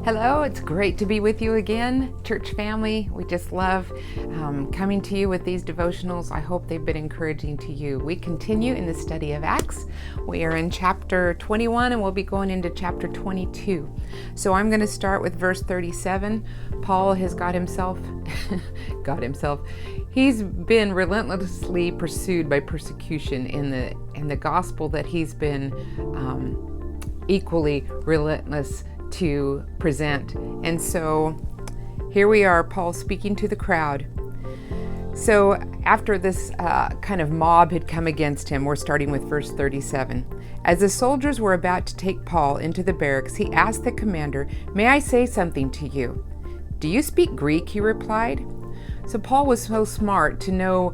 Hello, it's great to be with you again, church family. We just love coming to you with these devotionals. I hope they've been encouraging to you. We continue in the study of Acts. We are in chapter 21 and we'll be going into chapter 22. So I'm going to start with verse 37. Paul has he's been relentlessly pursued by persecution in the gospel that he's been equally relentless to present. And so here we are, Paul speaking to the crowd. So after this kind of mob had come against him, we're starting with verse 37. As the soldiers were about to take Paul into the barracks, he asked the commander, "May I say something to you?" "Do you speak Greek?" he replied. So Paul was so smart to know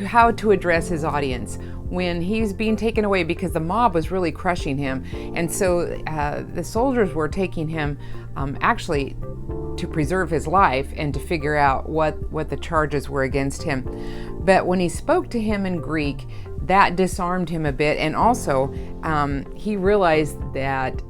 how to address his audience when he's being taken away, because the mob was really crushing him. And so the soldiers were taking him actually to preserve his life and to figure out what the charges were against him. But when he spoke to him in Greek, that disarmed him a bit. And also he realized that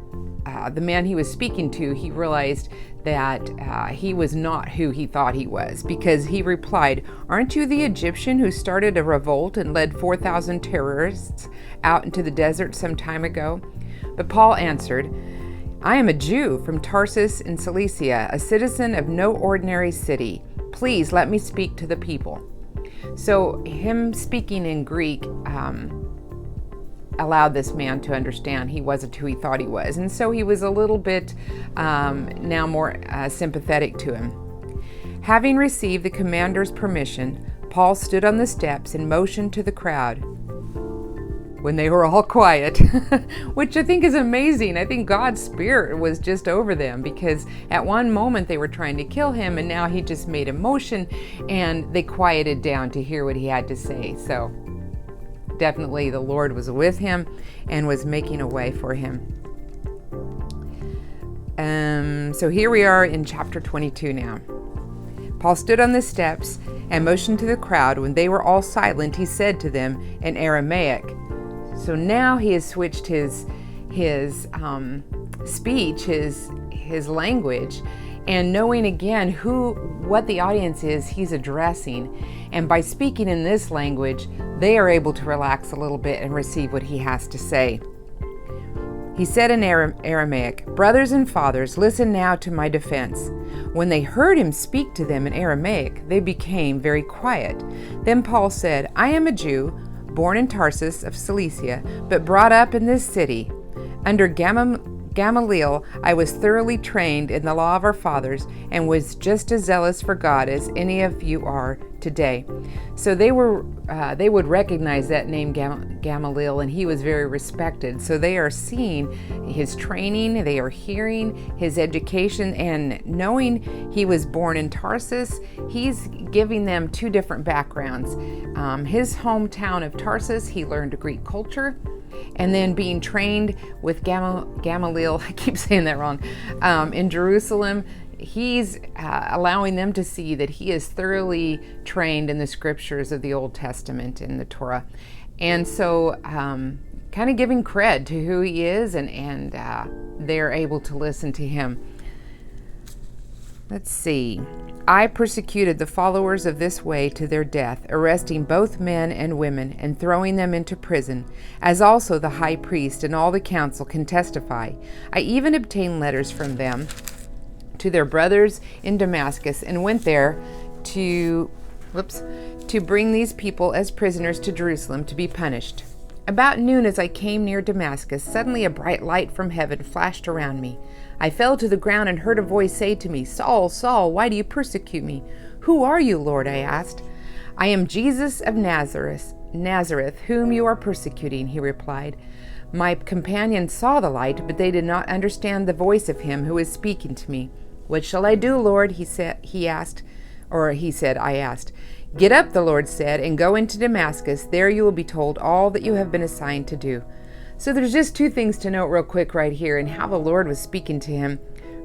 the man he was speaking to, he realized that he was not who he thought he was, because he replied, "Aren't you the Egyptian who started a revolt and led 4,000 terrorists out into the desert some time ago?" But Paul answered, "I am a Jew from Tarsus in Cilicia, a citizen of no ordinary city. Please let me speak to the people." So him speaking in Greek allowed this man to understand he wasn't who he thought he was. And so he was a little bit now more sympathetic to him. Having received the commander's permission, Paul stood on the steps and motioned to the crowd. When they were all quiet, which I think is amazing. I think God's Spirit was just over them, because at one moment they were trying to kill him, and now he just made a motion and they quieted down to hear what he had to say. So definitely the Lord was with him and was making a way for him. So here we are in chapter 22 now. Paul stood on the steps and motioned to the crowd. When they were all silent, he said to them in Aramaic. So now he has switched his speech, his language, and knowing again what the audience is he's addressing. And by speaking in this language, they are able to relax a little bit and receive what he has to say. He said in Aramaic, "Brothers and fathers, listen now to my defense." When they heard him speak to them in Aramaic, they became very quiet. Then Paul said, "I am a Jew, born in Tarsus of Cilicia, but brought up in this city. Under Gamaliel, I was thoroughly trained in the law of our fathers and was just as zealous for God as any of you are today." So they would recognize that name Gamaliel, and he was very respected. So they are seeing his training, they are hearing his education, and knowing he was born in Tarsus, he's giving them two different backgrounds. His hometown of Tarsus, he learned Greek culture. And then being trained with Gamaliel, I keep saying that wrong, in Jerusalem, he's allowing them to see that he is thoroughly trained in the scriptures of the Old Testament and the Torah. And so kind of giving cred to who he is, and they're able to listen to him. Let's see. "I persecuted the followers of this way to their death, arresting both men and women and throwing them into prison, as also the high priest and all the council can testify. I even obtained letters from them to their brothers in Damascus and went there to bring these people as prisoners to Jerusalem to be punished. About noon, as I came near Damascus, suddenly a bright light from heaven flashed around me. I fell to the ground and heard a voice say to me, 'Saul, Saul, why do you persecute me?' 'Who are you, Lord?' I asked. 'I am Jesus of Nazareth, whom you are persecuting,' he replied. My companions saw the light, but they did not understand the voice of him who was speaking to me. 'What shall I do, Lord?' I asked. 'Get up,' the Lord said, 'and go into Damascus. There you will be told all that you have been assigned to do.'" So there's just two things to note real quick right here and how the Lord was speaking to him.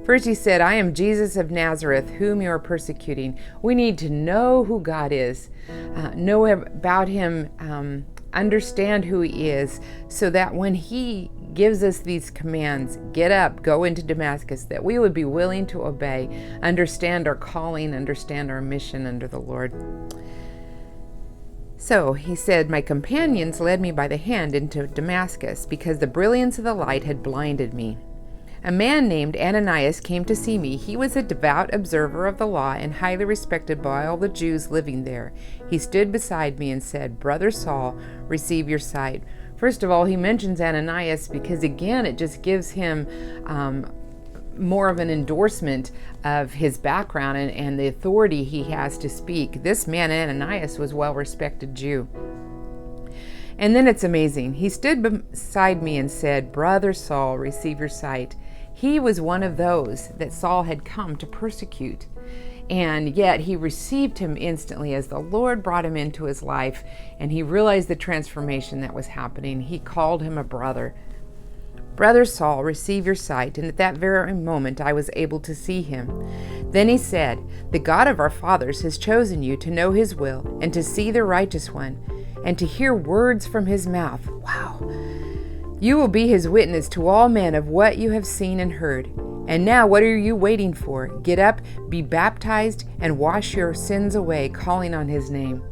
First, he said, "I am Jesus of Nazareth, whom you are persecuting." We need to know who God is, know about him, understand who he is, so that when he gives us these commands: get up, go into Damascus, that we would be willing to obey, understand our calling, understand our mission under the Lord. So he said, my companions led me by the hand into Damascus because the brilliance of the light had blinded me. A man named Ananias came to see me. He was a devout observer of the law and highly respected by all the Jews living there. He stood beside me and said, Brother Saul, receive your sight. First of all, he mentions Ananias because, again, it just gives him more of an endorsement of his background and the authority he has to speak. This man, Ananias, was a well-respected Jew. And then it's amazing. He stood beside me and said, Brother Saul, receive your sight. He was one of those that Saul had come to persecute. And yet he received him instantly as the Lord brought him into his life, and he realized the transformation that was happening. He called him a brother. Brother Saul, receive your sight. And at that very moment I was able to see him. Then he said, the God of our fathers has chosen you to know his will and to see the righteous one and to hear words from his mouth. Wow. You will be his witness to all men of what you have seen and heard. And now what are you waiting for? Get up, be baptized, and wash your sins away, calling on his name.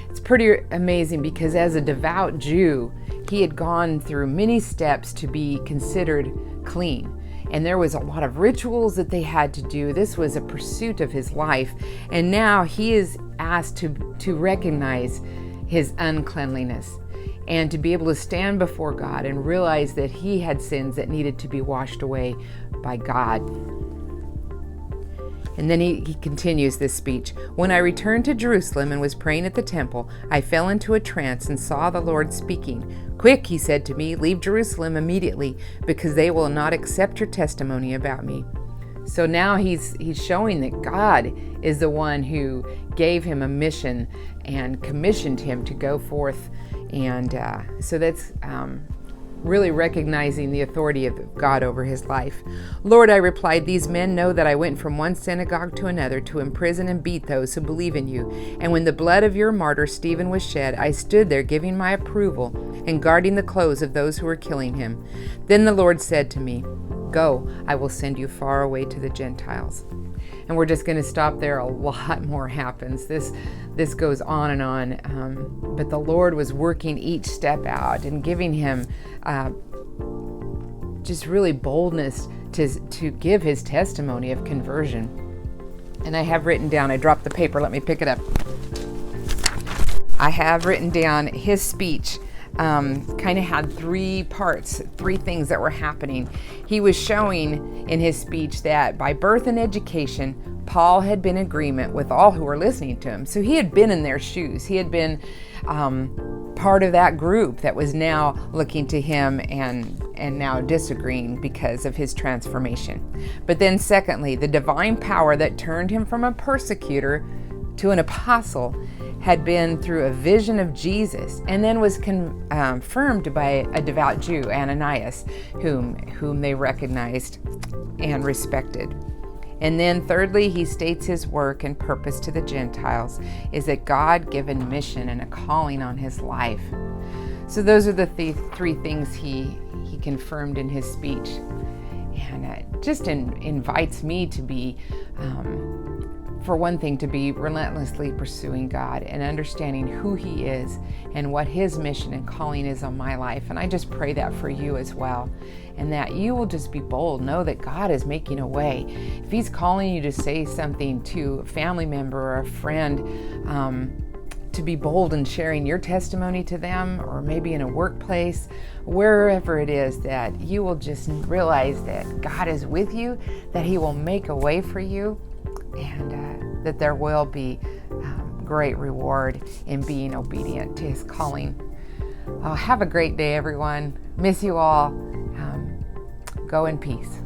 It's pretty amazing because as a devout Jew, he had gone through many steps to be considered clean. And there was a lot of rituals that they had to do. This was a pursuit of his life. And now he is asked to recognize his uncleanliness and to be able to stand before God and realize that he had sins that needed to be washed away by God. And then he continues this speech. When I returned to Jerusalem and was praying at the temple, I fell into a trance and saw the Lord speaking. Quick, he said to me, leave Jerusalem immediately, because they will not accept your testimony about me. So now he's showing that God is the one who gave him a mission and commissioned him to go forth. And so that's really recognizing the authority of God over his life. Lord, I replied, these men know that I went from one synagogue to another to imprison and beat those who believe in you. And when the blood of your martyr Stephen was shed, I stood there giving my approval and guarding the clothes of those who were killing him. Then the Lord said to me, go, I will send you far away to the Gentiles. And we're just going to stop there. A lot more happens. This goes on and on. But the Lord was working each step out and giving him just really boldness to give his testimony of conversion. And I have written down, I dropped the paper, let me pick it up. I have written down his speech. Kind of had three parts, three things that were happening. He was showing in his speech that by birth and education, Paul had been in agreement with all who were listening to him. So he had been in their shoes. He had been part of that group that was now looking to him and now disagreeing because of his transformation. But then secondly, the divine power that turned him from a persecutor to an apostle had been through a vision of Jesus, and then was confirmed by a devout Jew, Ananias, whom they recognized and respected. And then thirdly, he states his work and purpose to the Gentiles is a God-given mission and a calling on his life. So those are the three things he confirmed in his speech. And it just invites me to be, for one thing, to be relentlessly pursuing God and understanding who he is and what his mission and calling is on my life. And I just pray that for you as well. And that you will just be bold. Know that God is making a way. If he's calling you to say something to a family member or a friend, to be bold in sharing your testimony to them, or maybe in a workplace, wherever it is, that you will just realize that God is with you, that he will make a way for you, and that there will be great reward in being obedient to his calling. Have a great day, everyone. Miss you all. Go in peace.